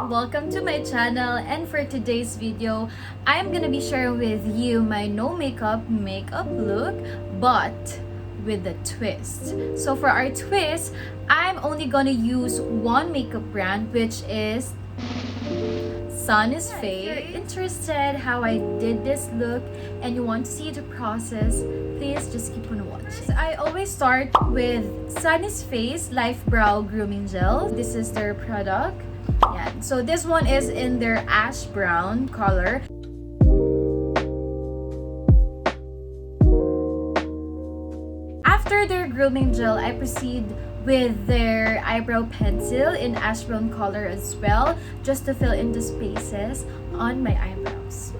Welcome to my channel, and for today's video I'm gonna be sharing with you my no makeup look, but with a twist. So for our twist, I'm only gonna use one makeup brand, which is Sunnies Face. If you're interested how I did this look and you want to see the process, please just keep on watching. I always start with Sunnies Face Lifebrow Grooming Gel. This is their product. Yeah, so this one is in their ash brown color. After their grooming gel, I proceed with their eyebrow pencil in ash brown color as well, just to fill in the spaces on my eyebrows.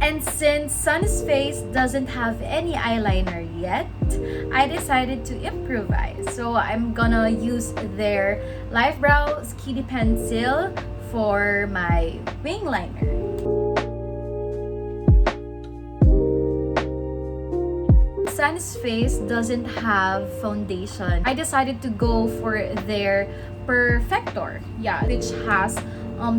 And since Sunnies Face doesn't have any eyeliner yet, I decided to improvise. So I'm gonna use their Lifebrow Skinny Pencil for my wing liner. Sunnies Face doesn't have foundation. I decided to go for their Perfector, yeah, which has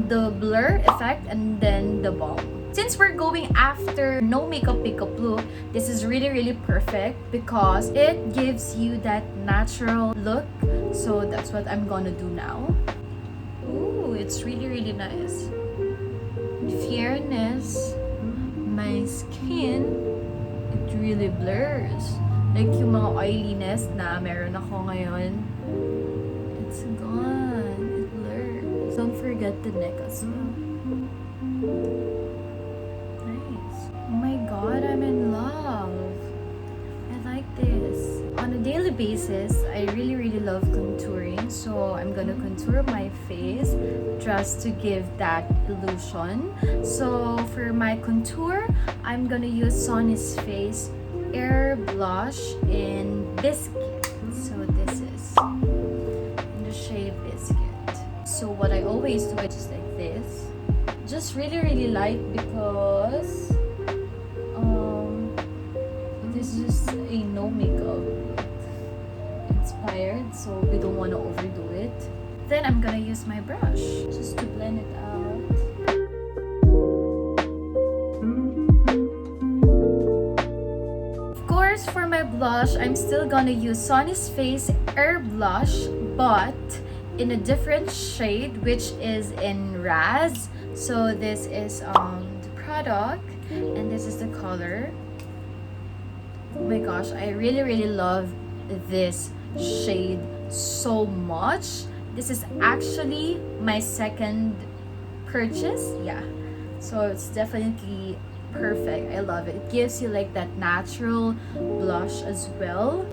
the blur effect and then the balm. Since we're going after no makeup look, this is really perfect because it gives you that natural look. So that's what I'm gonna do now. Ooh, it's really nice. In fairness, my skin, it really blurs. Like yung mga oiliness na meron ako ngayon, it's gone. It blurs. Don't forget the neck as well. Oh my god, I'm in love. I like this. On a daily basis, I really love contouring. So I'm gonna contour my face just to give that illusion. So for my contour, I'm gonna use Sunnies Face Air Blush in Biscuit. So this is in the shade Biscuit. So what I always do is just like this. Just really light because this is just a no makeup inspired, so we don't want to overdo it. Then I'm gonna use my brush just to blend it out. Of course, for my blush, I'm still gonna use Sunnies Face Air Blush, but in a different shade, which is in Razz. So this is the product, and this is the color. Oh my gosh, I really love this shade so much. This is actually my second purchase. Yeah, so it's definitely perfect. I love it. It gives you like that natural blush as well.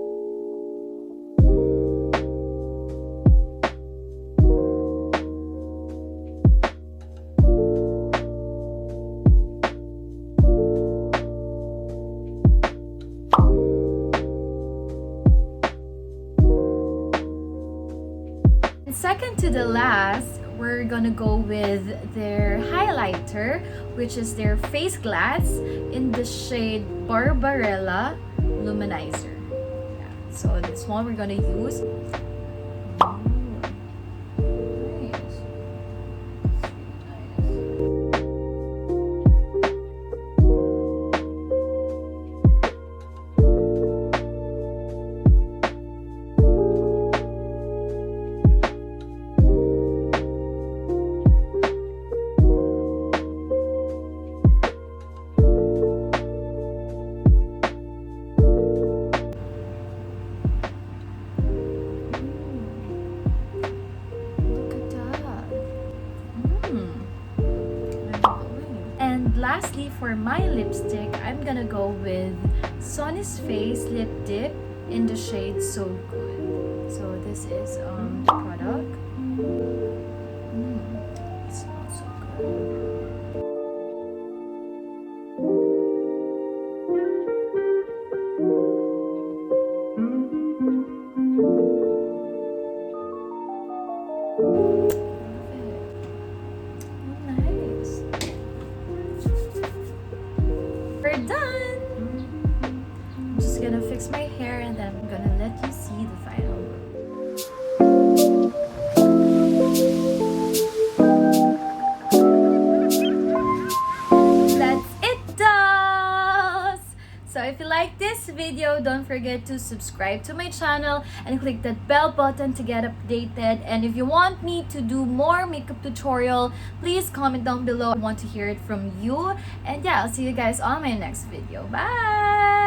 Second to the last, we're gonna go with their highlighter, which is their face glass in the shade Barbarella Luminizer. Yeah, so this one we're gonna use. lastly, for my lipstick, I'm gonna go with Sunnies Face Lip Dip in the shade So Good. So this is the product. It smells so good. We're done! I'm just gonna fix my hair and then I'm gonna let you see the final look. That's it, dolls! So if you like this video, don't forget to subscribe to my channel and click that bell button to get updated. And if you want me to do more makeup tutorial, please comment down below. I want to hear it from you. And yeah, I'll see you guys on my next video. Bye!